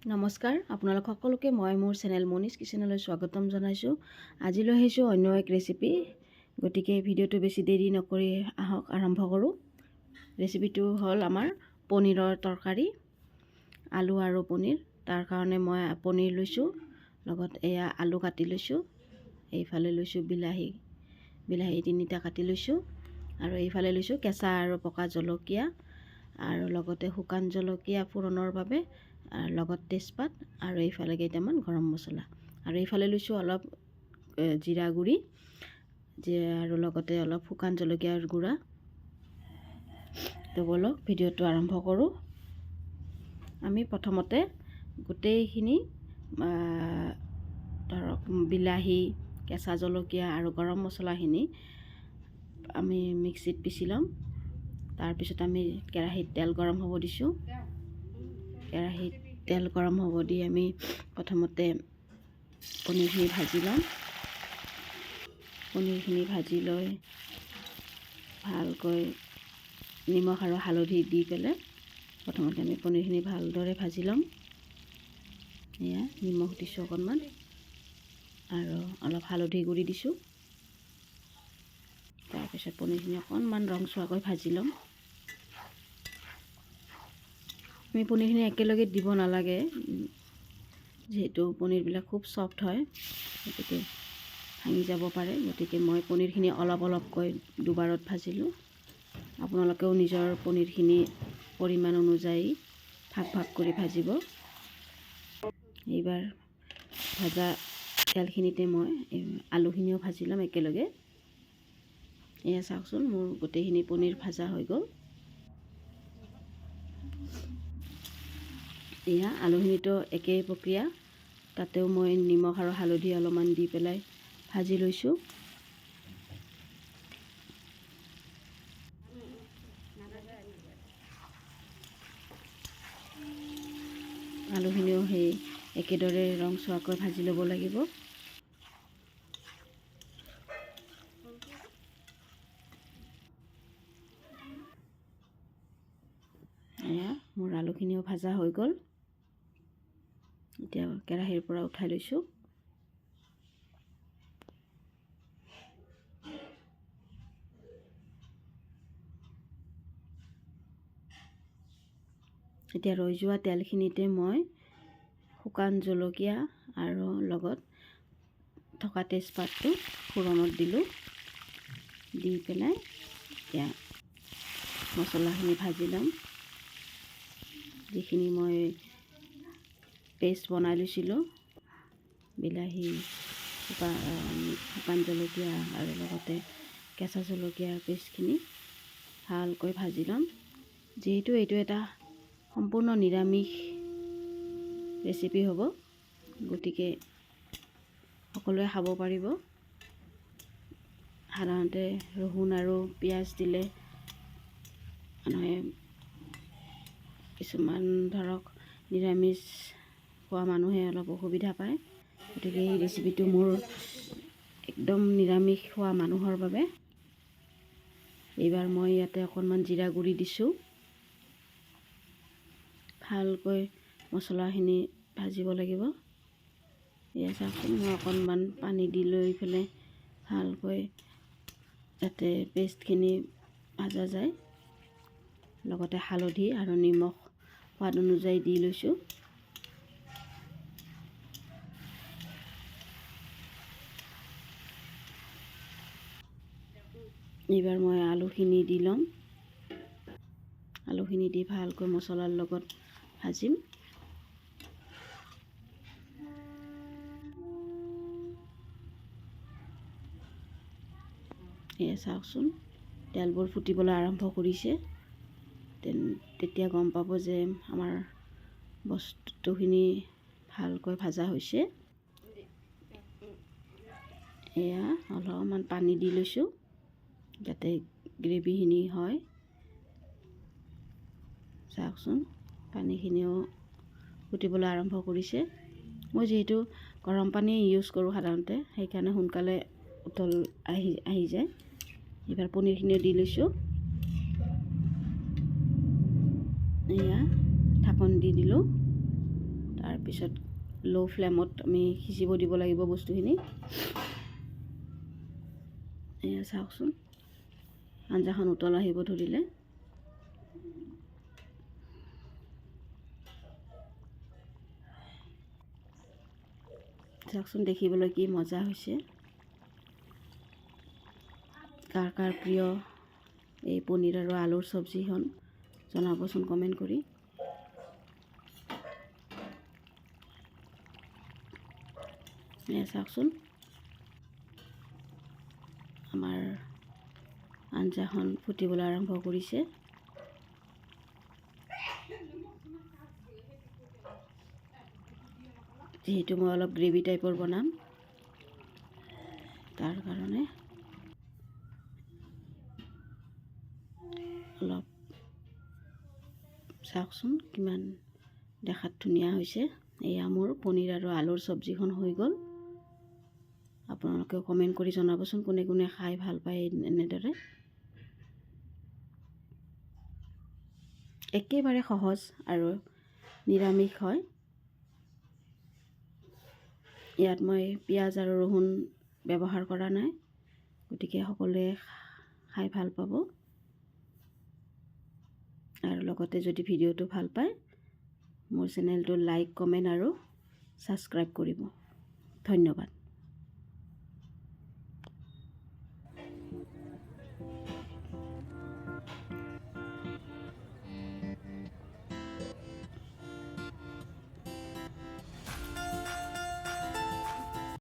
নমস্কাৰ আপোনালোক সকলোকে মই মোৰ চেনেল মনীষ কিচেনলৈ স্বাগতম জনাইছোঁ। আজিলৈ আহিছোঁ অন্য এক ৰেচিপি, গতিকে ভিডিঅ'টো বেছি দেৰি নকৰি আহক আৰম্ভ কৰোঁ। ৰেচিপিটো হ'ল আমাৰ পনীৰৰ তৰকাৰী, আলু আৰু পনীৰ। তাৰ কাৰণে মই পনীৰ লৈছোঁ, লগত এয়া আলু কাটি লৈছোঁ, এইফালে লৈছোঁ বিলাহী 3টা কাটি লৈছোঁ, আৰু এইফালে লৈছোঁ কেঁচা আৰু পকা জলকীয়া, আৰু লগতে শুকান জলকীয়া ফোড়নৰ বাবে, আৰু লগত তেজপাত, আৰু এইফালে কেইটামান গৰম মছলা, আৰু এইফালে লৈছোঁ অলপ জিৰা গুড়ি, আৰু লগতে অলপ শুকান জলকীয়াৰ গুড়া। তো বলক ভিডিঅ'টো আৰম্ভ কৰোঁ। আমি প্ৰথমতে গোটেইখিনি ধৰক বিলাহী, কেঁচা জলকীয়া আৰু গৰম মছলাখিনি আমি মিক্সিত পিচি ল'ম। তাৰপিছত আমি কেৰাহীত তেল গৰম হ'ব দিছোঁ। কেৰাহীত তেল গৰম হ'ব দি আমি প্ৰথমতে পনীৰখিনি ভাজি ল'ম। পনীৰখিনি ভাজি লৈ ভালকৈ নিমখ আৰু হালধি দি পেলাই প্ৰথমতে আমি পনীৰখিনি ভালদৰে ভাজি ল'ম। এয়া নিমখ দিছোঁ অকণমান, আৰু অলপ হালধি গুড়ি দিছোঁ। তাৰপিছত পনীৰখিনি অকণমান ৰংচোৱাকৈ ভাজি ল'ম। আমি পনীৰখিনি একেলগে দিব নালাগে, যিহেতু পনীৰবিলাক খুব চফ্ট হয়, গতিকে ভাঙি যাব পাৰে। গতিকে মই পনীৰখিনি অলপ অলপকৈ দুবাৰত ভাজিলোঁ। আপোনালোকেও নিজৰ পনীৰখিনি পৰিমাণ অনুযায়ী ভাগ ভাগ কৰি ভাজিব। এইবাৰ ভাজা তেলখিনিতে মই আলুখিনিও ভাজি ল'ম একেলগে। এয়া চাওকচোন, মোৰ গোটেইখিনি পনীৰ ভাজা হৈ গ'ল। এয়া আলুখিনিতো একেই প্ৰক্ৰিয়া, তাতেও মই নিমখ আৰু হালধি অলপমান দি পেলাই ভাজি লৈছোঁ। আলুখিনিও সেই একেদৰে ৰংচোৱাকৈ ভাজি ল'ব লাগিব। এয়া মোৰ আলুখিনিও ভাজা হৈ গ'ল। এতিয়া কেৰাহীৰ পৰা উঠাই লৈছোঁ। এতিয়া ৰৈ যোৱা তেলখিনিতে মই শুকান জলকীয়া আৰু লগত থকা তেজপাতটো ফোড়নত দিলোঁ। দি পেলাই এতিয়া মছলাখিনি ভাজি ল'ম। যিখিনি মই পেষ্ট বনাই লৈছিলোঁ, বিলাহী, শুকান জলকীয়া আৰু লগতে কেঁচা জলকীয়াৰ পেষ্টখিনি ভালকৈ ভাজি ল'ম। যিহেতু এইটো এটা সম্পূৰ্ণ নিৰামিষ ৰেচিপি হ'ব, গতিকে সকলোৱে খাব পাৰিব। সাধাৰণতে ৰহুন আৰু পিঁয়াজ দিলে মানুহে কিছুমান ধৰক নিৰামিষ খোৱা মানুহে অলপ অসুবিধা পায়, গতিকে এই ৰেচিপিটো মোৰ একদম নিৰামিষ খোৱা মানুহৰ বাবে। এইবাৰ মই ইয়াতে অকণমান জিৰা গুড়ি দিছোঁ। ভালকৈ মছলাখিনি ভাজিব লাগিব। এয়া চাওকচোন, মই অকণমান পানী দি লৈ পেলাই ভালকৈ যাতে পেষ্টখিনি ভাজা যায়, লগতে হালধি আৰু নিমখ সোৱাদ অনুযায়ী দি লৈছোঁ। এইবাৰ মই আলুখিনি দি ল'ম। আলুখিনি দি ভালকৈ মছলাৰ লগত ভাজিম। এয়া চাওকচোন, তেলবোৰ ফুটিবলৈ আৰম্ভ কৰিছে। তেতিয়া গম পাব যে আমাৰ বস্তুখিনি ভালকৈ ভাজা হৈছে। এয়া অলপমান পানী দি লৈছোঁ যাতে গ্ৰেভিখিনি হয়। চাওকচোন, পানীখিনিও ফুটিবলৈ আৰম্ভ কৰিছে। মই যিহেতু গৰম পানী ইউজ কৰোঁ সাধাৰণতে, সেইকাৰণে সোনকালে উতল আহি যায়। এইবাৰ পনীৰখিনিও দি লৈছোঁ। এয়া ঢাকন দি দিলোঁ। তাৰ তাৰপিছত ল' ফ্লেমত আমি সিজিব দিব লাগিব বস্তুখিনি। এয়া চাওকচোন, আঞ্জাখন উতল আহিব ধৰিলে। চাওকচোন, দেখিবলৈ কি মজা হৈছে। কাৰ কাৰ প্ৰিয় এই পনীৰ আৰু আলুৰ চব্জিখন জনাবচোন কমেণ্ট কৰি। এয়া চাওকচোন, আমাৰ আঞ্জাখন ফুটিবলৈ আৰম্ভ কৰিছে। যিহেতু মই অলপ গ্ৰেভি টাইপৰ বনাম, তাৰ কাৰণে অলপ চাওকচোন কিমান দেখাত ধুনীয়া হৈছে। এয়া মোৰ পনীৰ আৰু আলুৰ চব্জিখন হৈ গ'ল। আপোনালোকেও কমেণ্ট কৰি জনাবচোন কোনে কোনে খাই ভাল পায় এনেদৰে। একেবাৰে সহজ আৰু নিৰামিষ হয়। ইয়াত মই পিঁয়াজ আৰু ৰহুন ব্যৱহাৰ কৰা নাই, গতিকে সকলোৱে খাই ভাল পাব। আৰু লগতে যদি ভিডিঅ'টো ভাল পায়, মোৰ চেনেলটো লাইক, কমেণ্ট আৰু ছাবস্ক্ৰাইব কৰিব। ধন্যবাদ।